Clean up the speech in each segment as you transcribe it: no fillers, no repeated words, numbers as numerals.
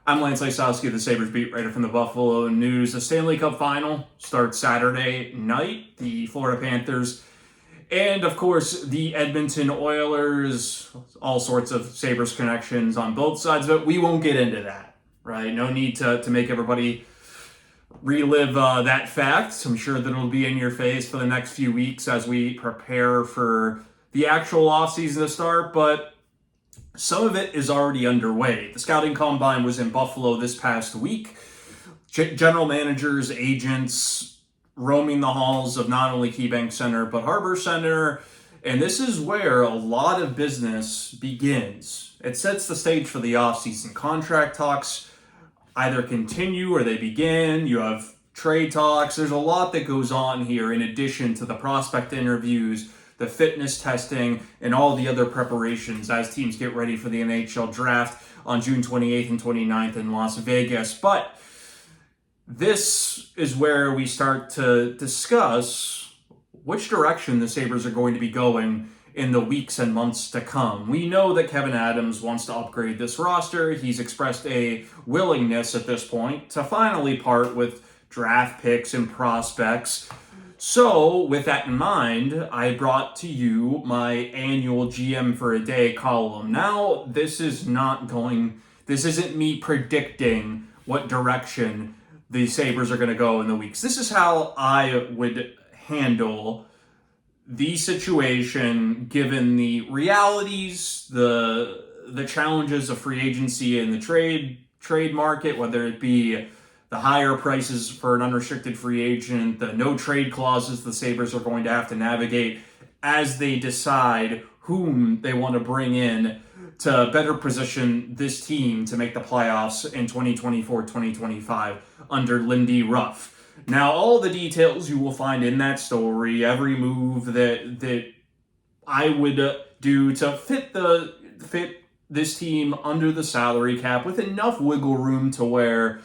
I'm Lance Lysowski, the Sabres beat writer from the Buffalo News. The Stanley Cup Final starts Saturday night. The Florida Panthers and, of course, the Edmonton Oilers. All sorts of Sabres connections on both sides, but we won't get into that, right? No need to make everybody relive that fact. I'm sure that it'll be in your face for the next few weeks as we prepare for the actual offseason to start, but some of it is already underway. The scouting combine was in Buffalo this past week. General managers, agents roaming the halls of not only KeyBank Center, but Harbor Center. And this is where a lot of business begins. It sets the stage for the offseason. Contract talks either continue or they begin. You have trade talks. There's a lot that goes on here in addition to the prospect interviews, the fitness testing, and all the other preparations as teams get ready for the NHL draft on June 28th and 29th in Las Vegas. But this is where we start to discuss which direction the Sabres are going to be going in the weeks and months to come. We know that Kevin Adams wants to upgrade this roster. He's expressed a willingness at this point to finally part with draft picks and prospects. So, with that in mind, I brought to you my annual GM for a Day column. Now, this isn't me predicting what direction the Sabres are going to go in the weeks. This is how I would handle the situation given the realities, the challenges of free agency and the trade market, whether it be the higher prices for an unrestricted free agent, the no trade clauses the Sabres are going to have to navigate as they decide whom they want to bring in to better position this team to make the playoffs in 2024-2025 under Lindy Ruff. Now, all the details you will find in that story, every move that I would do to fit this team under the salary cap with enough wiggle room to where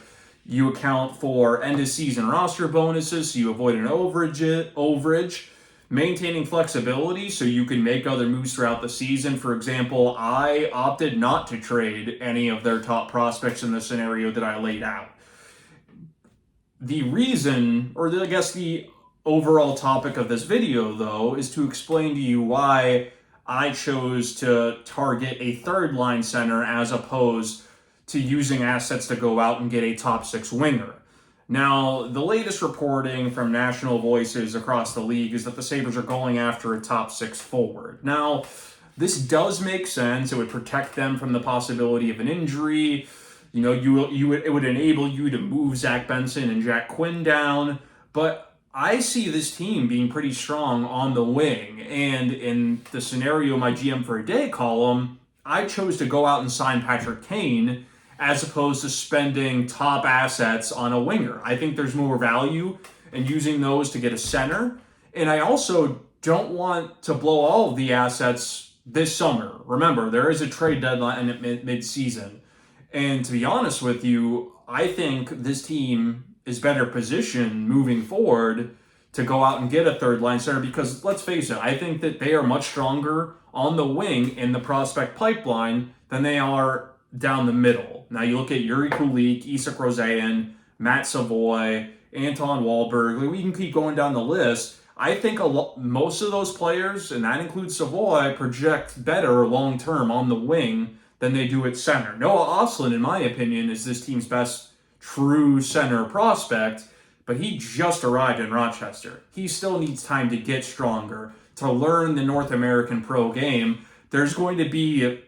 you account for end-of-season roster bonuses so you avoid an overage, maintaining flexibility so you can make other moves throughout the season. For example, I opted not to trade any of their top prospects in the scenario that I laid out. The reason, or I guess the overall topic of this video, though, is to explain to you why I chose to target a third-line center as opposed to using assets to go out and get a top six winger. Now, the latest reporting from national voices across the league is that the Sabres are going after a top six forward. Now, this does make sense. It would protect them from the possibility of an injury. You know, it would enable you to move Zach Benson and Jack Quinn down. But I see this team being pretty strong on the wing. And in the scenario, my GM for a Day column, I chose to go out and sign Patrick Kane as opposed to spending top assets on a winger. I think there's more value in using those to get a center. And I also don't want to blow all of the assets this summer. Remember, there is a trade deadline at mid-season. And to be honest with you, I think this team is better positioned moving forward to go out and get a third-line center because, let's face it, I think that they are much stronger on the wing in the prospect pipeline than they are down the middle. Now you look at Yuri Kulik, Isak Roseyan, Matt Savoy, Anton Wahlberg. We can keep going down the list. I think most of those players, and that includes Savoy, project better long-term on the wing than they do at center. Noah Ostlund, in my opinion, is this team's best true center prospect, but he just arrived in Rochester. He still needs time to get stronger, to learn the North American pro game. There's going to be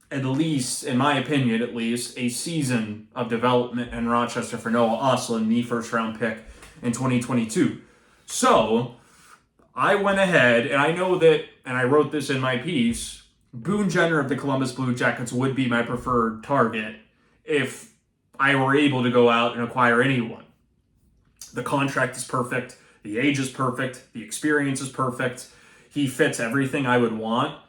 at least, in my opinion at least, a season of development in Rochester for Noah Ostlund, the first-round pick in 2022. So, I went ahead, and I know that, and I wrote this in my piece, Boone Jenner of the Columbus Blue Jackets would be my preferred target if I were able to go out and acquire anyone. The contract is perfect, the age is perfect, the experience is perfect. He fits everything I would want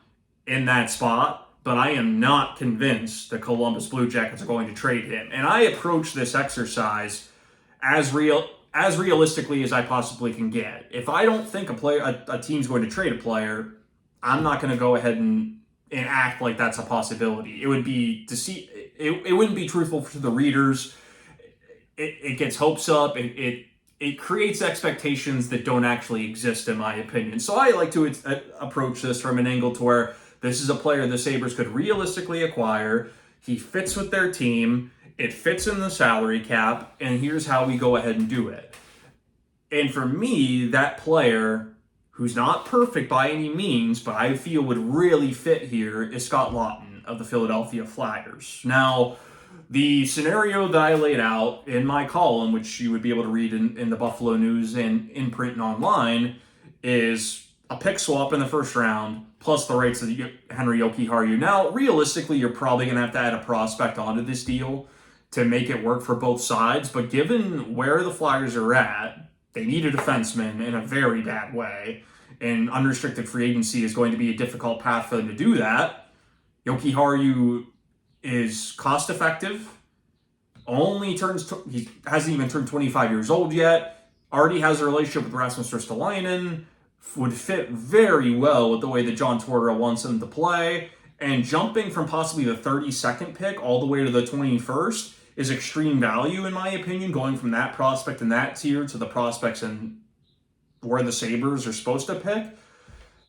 in that spot. But I am not convinced the Columbus Blue Jackets are going to trade him. And I approach this exercise as realistically as I possibly can get. If I don't think a team's going to trade a player, I'm not going to go ahead and and act like that's a possibility. It would be it wouldn't be truthful to the readers. It gets hopes up. It creates expectations that don't actually exist, in my opinion. So I like to approach this from an angle to where this is a player the Sabres could realistically acquire. He fits with their team. It fits in the salary cap, and here's how we go ahead and do it. And for me, that player, who's not perfect by any means, but I feel would really fit here, is Scott-Laughton of the Philadelphia Flyers. Now, the scenario that I laid out in my column, which you would be able to read in the Buffalo News and in print and online, is a pick swap in the first round, plus the rights of Henry Jokiharju. Now, realistically, you're probably going to have to add a prospect onto this deal to make it work for both sides, but given where the Flyers are at, they need a defenseman in a very bad way, and unrestricted free agency is going to be a difficult path for them to do that. Jokiharju is cost effective, he hasn't even turned 25 years old yet, already has a relationship with Rasmus Ristolainen, would fit very well with the way that John Tortorella wants him to play, and jumping from possibly the 32nd pick all the way to the 21st is extreme value, in my opinion, going from that prospect in that tier to the prospects and where the Sabres are supposed to pick.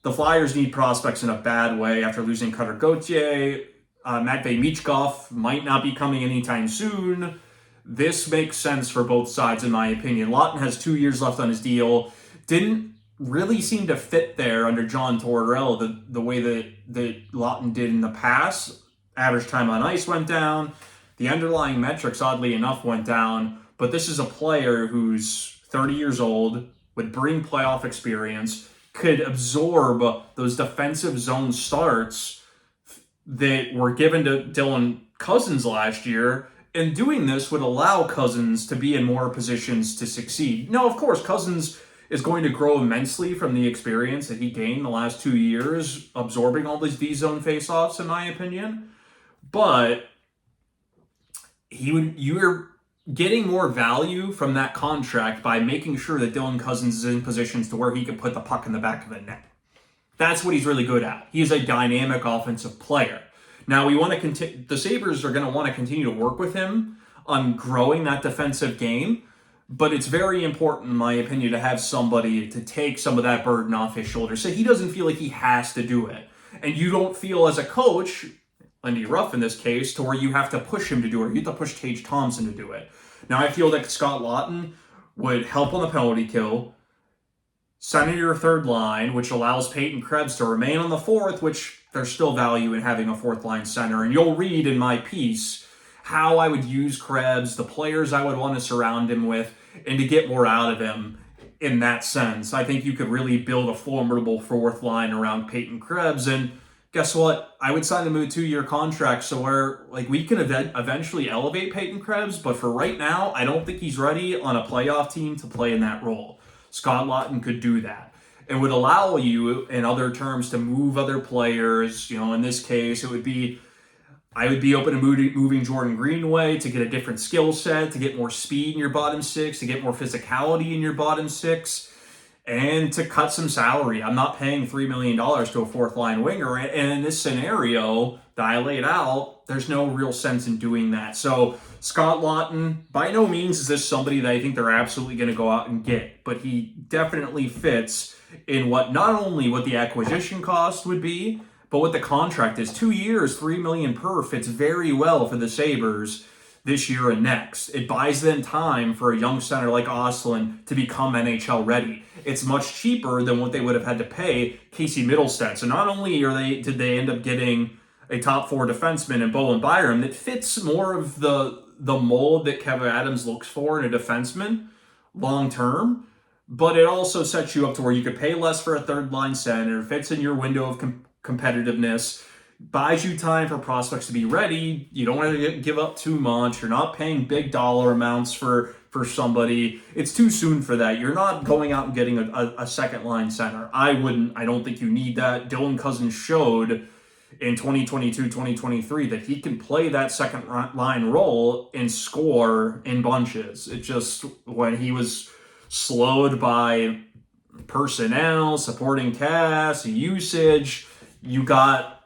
The Flyers need prospects in a bad way after losing Cutter Gauthier. Matvei Michkov might not be coming anytime soon. This makes sense for both sides, in my opinion. Laughton has 2 years left on his deal. Didn't really seem to fit there under John Tortorella the way that Laughton did in the past. Average time on ice went down. The underlying metrics, oddly enough, went down. But this is a player who's 30 years old, would bring playoff experience, could absorb those defensive zone starts that were given to Dylan-Cozens last year, and doing this would allow Cozens to be in more positions to succeed. Now, of course, Cozens is going to grow immensely from the experience that he gained the last 2 years, absorbing all these D-zone faceoffs, in my opinion. But you're getting more value from that contract by making sure that Dylan-Cozens is in positions to where he can put the puck in the back of the net. That's what he's really good at. He's a dynamic offensive player. Now, the Sabres are going to want to continue to work with him on growing that defensive game, but it's very important, in my opinion, to have somebody to take some of that burden off his shoulders so he doesn't feel like he has to do it. And you don't feel as a coach, Lindy Ruff in this case, to where you have to push him to do it. You have to push Tage Thompson to do it. Now, I feel that Scott-Laughton would help on the penalty kill, center your third line, which allows Peyton Krebs to remain on the fourth, which there's still value in having a fourth line center. And you'll read in my piece how I would use Krebs, the players I would want to surround him with, and to get more out of him in that sense. I think you could really build a formidable fourth line around Peyton Krebs. And guess what? I would sign him to a 2-year contract so where we can eventually elevate Peyton Krebs, but for right now, I don't think he's ready on a playoff team to play in that role. Scott-Laughton could do that. It would allow you, in other terms, to move other players. In this case, I would be open to moving Jordan Greenway to get a different skill set, to get more speed in your bottom six, to get more physicality in your bottom six, and to cut some salary. I'm not paying $3 million to a fourth line winger. And in this scenario that I laid out, there's no real sense in doing that. So Scott-Laughton, by no means is this somebody that I think they're absolutely going to go out and get, but he definitely fits in not only what the acquisition cost would be, but what the contract is. 2 years, $3 million per fits very well for the Sabres this year and next. It buys them time for a young center like Ostlund to become NHL ready. It's much cheaper than what they would have had to pay Casey Middlestead. So not only did they end up getting a top 4 defenseman in Bowen Byram that fits more of the mold that Kevin Adams looks for in a defenseman long term, but it also sets you up to where you could pay less for a third line center, fits in your window of competitiveness, buys you time for prospects to be ready. You don't want to give up too much. You're not paying big dollar amounts for somebody. It's too soon for that. You're not going out and getting a second line center. I don't think you need that. Dylan-Cozens showed in 2022-2023 that he can play that second line role and score in bunches. It just, when he was slowed by personnel, supporting cast, usage, you got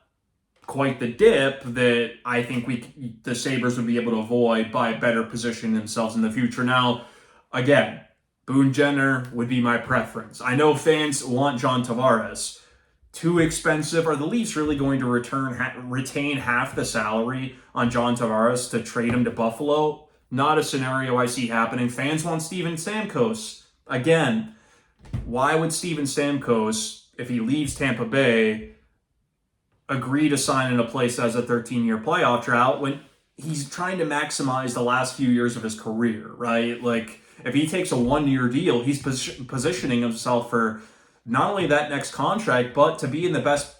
quite the dip that I think the Sabres would be able to avoid by better positioning themselves in the future. Now, again, Boone Jenner would be my preference. I know fans want John Tavares. Too expensive. Are the Leafs really going to retain half the salary on John Tavares to trade him to Buffalo? Not a scenario I see happening. Fans want Steven Stamkos. Again, why would Steven Stamkos, if he leaves Tampa Bay, agree to sign in a place that has a 13-year playoff drought when he's trying to maximize the last few years of his career, right? Like, if he takes a 1-year deal, he's positioning himself for not only that next contract, but to be in the best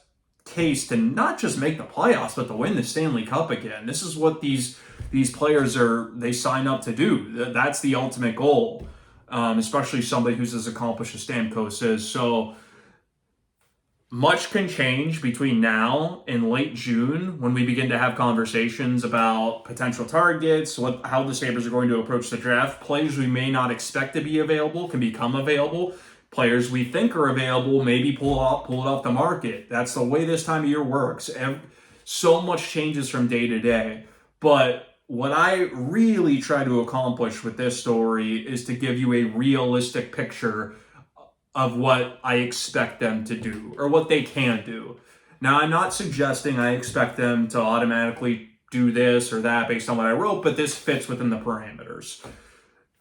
case to not just make the playoffs, but to win the Stanley Cup again. This is what these players they sign up to do. That's the ultimate goal, especially somebody who's as accomplished as Stamkos is. So much can change between now and late June when we begin to have conversations about potential targets, how the Sabres are going to approach the draft. Players we may not expect to be available can become available. Players we think are available maybe pull it off the market. That's the way this time of year works. So much changes from day to day. But what I really try to accomplish with this story is to give you a realistic picture of what I expect them to do or what they can do. Now, I'm not suggesting I expect them to automatically do this or that based on what I wrote, but this fits within the parameters.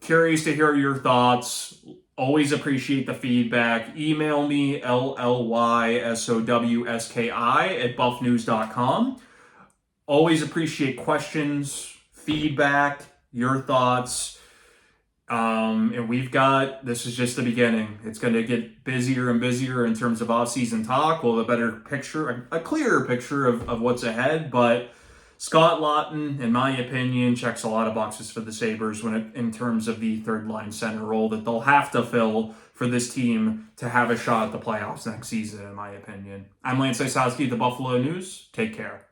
Curious to hear your thoughts. Always appreciate the feedback. Email me, LLYSOWSKI@buffnews.com. Always appreciate questions, feedback, your thoughts. And this is just the beginning. It's going to get busier and busier in terms of off-season talk. We'll have a better picture, a clearer picture of what's ahead. But Scott-Laughton, in my opinion, checks a lot of boxes for the Sabres in terms of the third-line center role that they'll have to fill for this team to have a shot at the playoffs next season, in my opinion. I'm Lance Isowski, the Buffalo News. Take care.